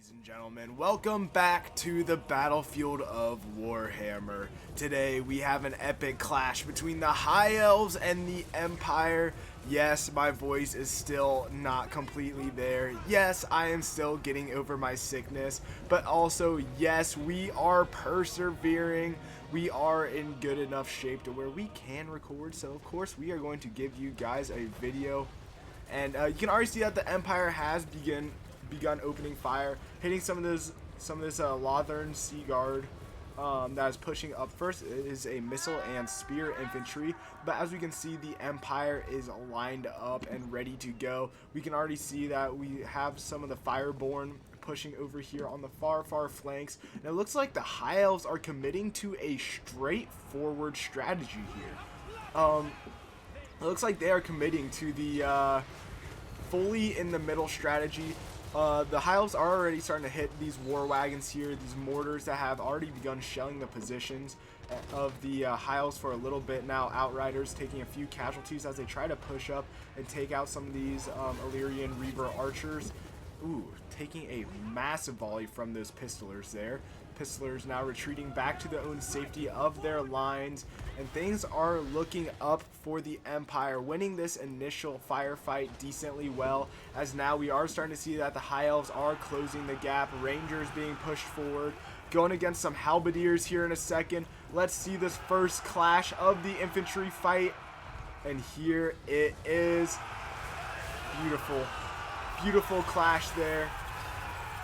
Ladies and gentlemen, welcome back to the battlefield of Warhammer. Today we have an epic clash between the High Elves and the Empire. Yes, my voice is still not completely there. Yes, I am still getting over my sickness, but also yes, we are persevering. We are in good enough shape to where we can record, so of course we are going to give you guys a video. And you can already see that the Empire has begun opening fire, hitting some of this Lothern Sea Guard that is pushing up. First is a missile and spear infantry, but as we can see, the Empire is lined up and ready to go. We can already see that we have some of the Fireborn pushing over here on the far flanks, and it looks like the High Elves are committing to a straightforward strategy here. It looks like they are committing to the fully in the middle strategy. The High Elves are already starting to hit these war wagons here, these mortars that have already begun shelling the positions of the High Elves for a little bit now. Outriders taking a few casualties as they try to push up and take out some of these Illyrian Reaver archers. Ooh, taking a massive volley from those pistolers there. Pistolers now retreating back to their own safety of their lines, and things are looking up for the Empire, winning this initial firefight decently well, as now we are starting to see that the High Elves are closing the gap. Rangers being pushed forward, going against some Halberdiers here in a second. Let's see this first clash of the infantry fight, and here it is. Beautiful clash there.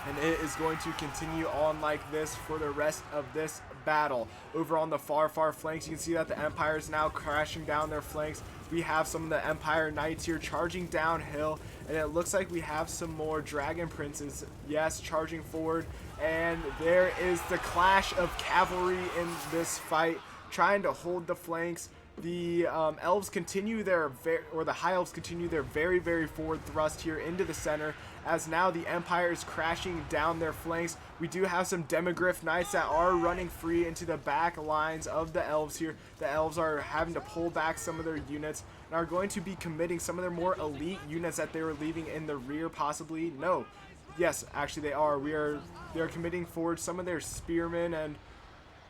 And it is going to continue on like this for the rest of this battle. Over on the far flanks, you can see that the Empire is now crashing down their flanks. We have some of the Empire Knights here charging downhill, and it looks like we have some more Dragon Princes, yes, charging forward. And there is the clash of cavalry in this fight, trying to hold the flanks. The elves continue their the High Elves continue their very forward thrust here into the center, as now the Empire is crashing down their flanks. We do have some Demogryph Knights that are running free into the back lines of the elves here. The elves are having to pull back some of their units and are going to be committing some of their more elite units that they were leaving in the rear, possibly. No, yes, actually they are. They're committing forward some of their spearmen, and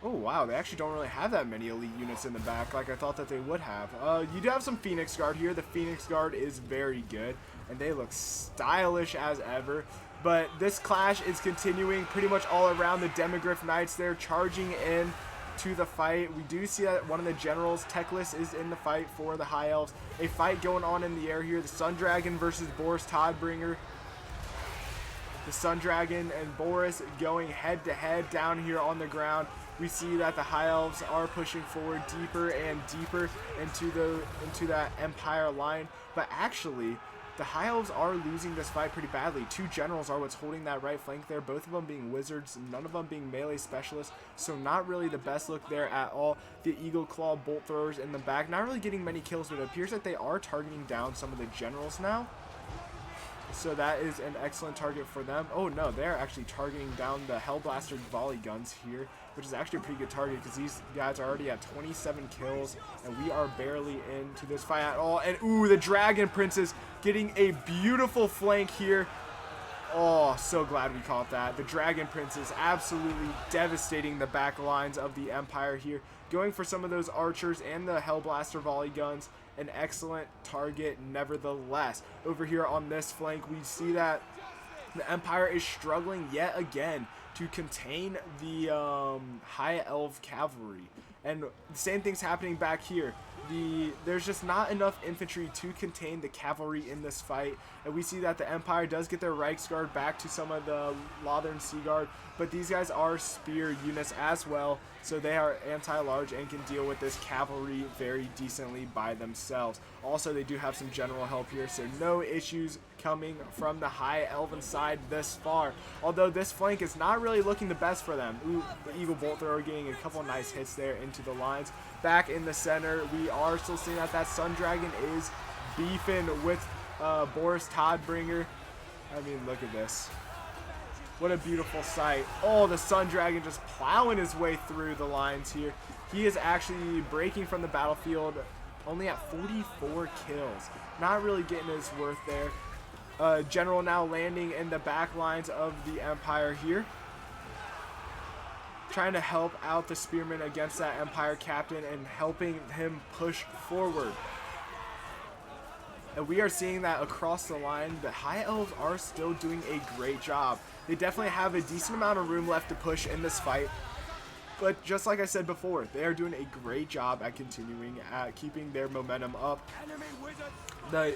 oh wow, they actually don't really have that many elite units in the back like I thought that they would have. You do have some Phoenix Guard here. The Phoenix Guard is very good, and they look stylish as ever. But this clash is continuing pretty much all around. The Demogryph Knights, they're charging in to the fight. We do see that one of the generals, Teclis, is in the fight for the High Elves. A fight going on in the air here. The Sun Dragon versus Boris Todbringer. The Sun Dragon and Boris going head to head down here on the ground. We see that the High Elves are pushing forward deeper and deeper into that Empire line, but actually the High Elves are losing this fight pretty badly. Two generals are what's holding that right flank there, both of them being wizards, none of them being melee specialists, so not really the best look there at all. The Eagle Claw bolt throwers in the back, not really getting many kills, but it appears that they are targeting down some of the generals now. So that is an excellent target for them. Oh no, they're actually targeting down the Hellblaster volley guns here, which is actually a pretty good target because these guys are already at 27 kills, and we are barely into this fight at all. And ooh, the Dragon Princes getting a beautiful flank here. Oh, so glad we caught that. The Dragon Princes absolutely devastating the back lines of the Empire here, going for some of those archers and the Hellblaster volley guns. An excellent target nevertheless. Over here on this flank, we see that the Empire is struggling yet again to contain the High Elf cavalry, and the same thing's happening back here. There's just not enough infantry to contain the cavalry in this fight, and we see that the Empire does get their Reiksguard back to some of the Lothern Sea Guard, but these guys are spear units as well, so they are anti-large and can deal with this cavalry very decently by themselves. Also, they do have some general help here, so no issues coming from the High Elven side this far, although this flank is not really looking the best for them. Ooh, the Eagle Bolt Thrower getting a couple nice hits there into the lines. Back in the center, we are still seeing that Sun Dragon is beefing with Boris Todbringer. I mean, look at this. What a beautiful sight. Oh, the Sun Dragon just plowing his way through the lines here. He is actually breaking from the battlefield only at 44 kills. Not really getting his worth there. general now landing in the back lines of the Empire here, trying to help out the spearmen against that Empire captain and helping him push forward. And we are seeing that across the line, the High Elves are still doing a great job. They definitely have a decent amount of room left to push in this fight. But just like I said before, they are doing a great job at continuing at keeping their momentum up.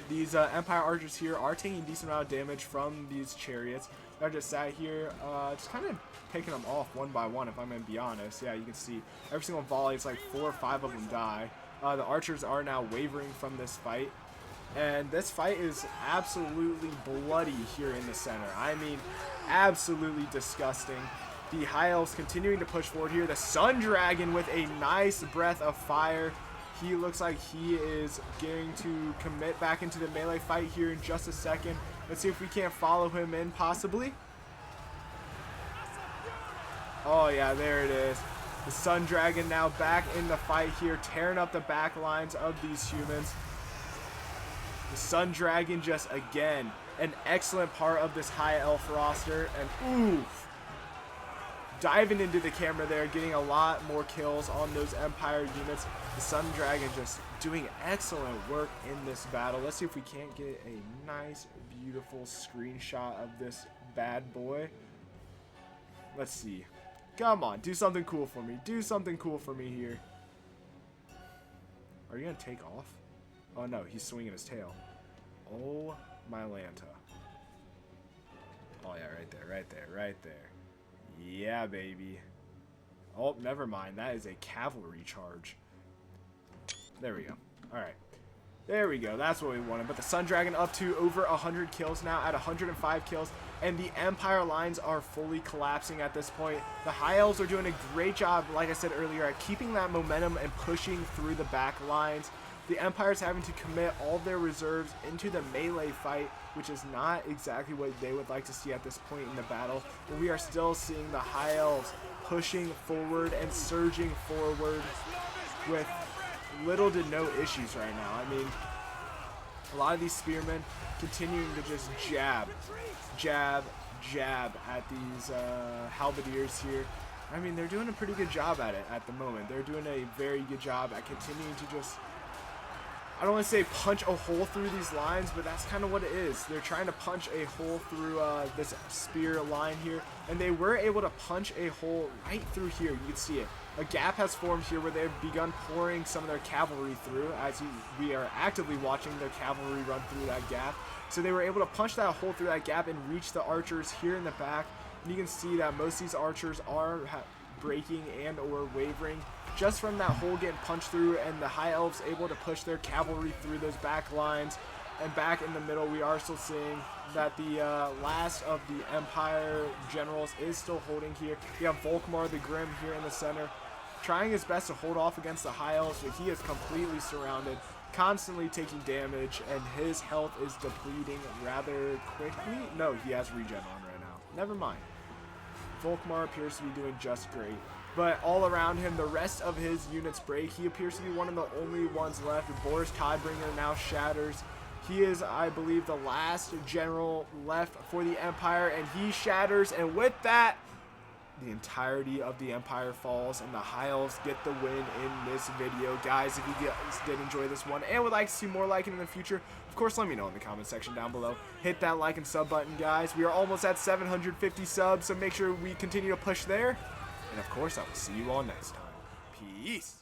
These Empire archers here are taking a decent amount of damage from these chariots. They're just sat here, just kind of picking them off one by one, if I'm going to be honest. Yeah, you can see every single volley, it's like 4 or 5 of them die. The archers are now wavering from this fight. And this fight is absolutely bloody here in the center. I mean, absolutely disgusting. The High Elves continuing to push forward here. The Sun Dragon with a nice breath of fire. He looks like he is going to commit back into the melee fight here in just a second. Let's see if we can't follow him in possibly. Oh yeah, there it is. The Sun Dragon now back in the fight here, tearing up the back lines of these humans. The Sun Dragon just, again, an excellent part of this High Elf roster. And oof, diving into the camera there, getting a lot more kills on those Empire units. The Sun Dragon just doing excellent work in this battle. Let's see if we can't get a nice, beautiful screenshot of this bad boy. Let's see. Come on, do something cool for me. Do something cool for me here. Are you going to take off? Oh no, he's swinging his tail. Oh my Lanta. Oh yeah, right there, right there, right there. Yeah, baby. Oh, never mind. That is a cavalry charge. There we go. Alright. There we go. That's what we wanted. But the Sun Dragon up to over 100 kills now, at 105 kills. And the Empire lines are fully collapsing at this point. The High Elves are doing a great job, like I said earlier, at keeping that momentum and pushing through the back lines. The Empire's having to commit all their reserves into the melee fight, which is not exactly what they would like to see at this point in the battle. But we are still seeing the High Elves pushing forward and surging forward with little to no issues right now. I mean, a lot of these spearmen continuing to just jab, jab, jab at these halberdiers here. I mean, they're doing a pretty good job at it at the moment. They're doing a very good job at continuing to just, I don't want to say punch a hole through these lines, but that's kind of what it is. They're trying to punch a hole through this spear line here, and they were able to punch a hole right through here. You can see it. A gap has formed here where they've begun pouring some of their cavalry through, as we are actively watching their cavalry run through that gap. So they were able to punch that hole through that gap and reach the archers here in the back. And you can see that most of these archers are breaking and or wavering just from that hole getting punched through, and the High Elves able to push their cavalry through those back lines. And back in the middle, we are still seeing that the last of the Empire generals is still holding here. We have Volkmar the Grim here in the center, trying his best to hold off against the High Elves, but he is completely surrounded, constantly taking damage, and his health is depleting rather quickly. No, he has regen on right now. Never mind. Volkmar appears to be doing just great. But all around him, the rest of his units break. He appears to be one of the only ones left. Boris Tidebringer now shatters. He is, I believe, the last general left for the Empire, and he shatters. And with that, the entirety of the Empire falls, and the High Elves get the win in this video. Guys, if you guys did enjoy this one and would like to see more like it in the future, of course, let me know in the comment section down below. Hit that like and sub button, guys. We are almost at 750 subs, so make sure we continue to push there. And of course, I will see you all next time. Peace.